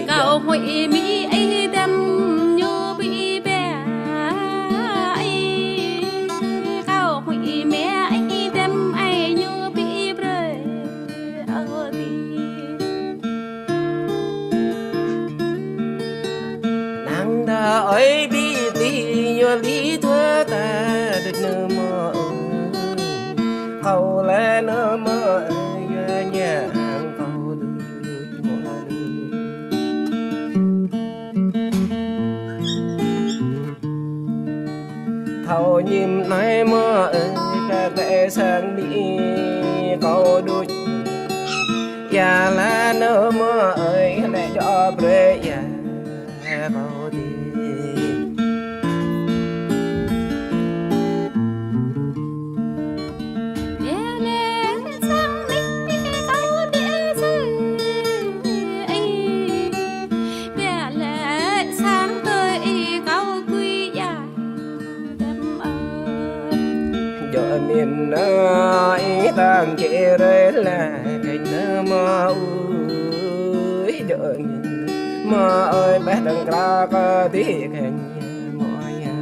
cậu hội mỹ ấy đâm nhô bị bé ấy cậu hội mẹ ấy đâm ai nhô bị rơi ở đi nàng đã ấy bị đi nhô lý thua ta được nơ mơ cầu lẽ nơ mơ nhà cầu được mơ thầu nhìm nói mơ ca vẽ sang đi cầu đuôi ya la nơ mơ ơi để cho bre ya cầu đi giờ miền nơi tang chế rơi là cành nơ mơ ơi giờ miền mơ ơi bé đừng ra có tí cành mọi nhà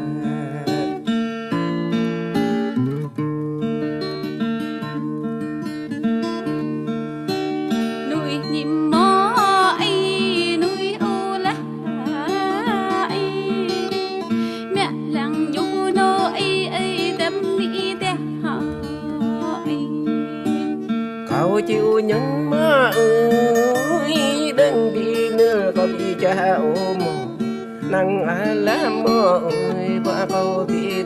nuôi nhím mó ấy nuôi ô lá ấy mẹ làng du nô ấy ấy đâm đi đẻ cậu chịu những mơ ơi đừng đi nữa có bị cha ôm nắng lá mơ ơi qua câu biết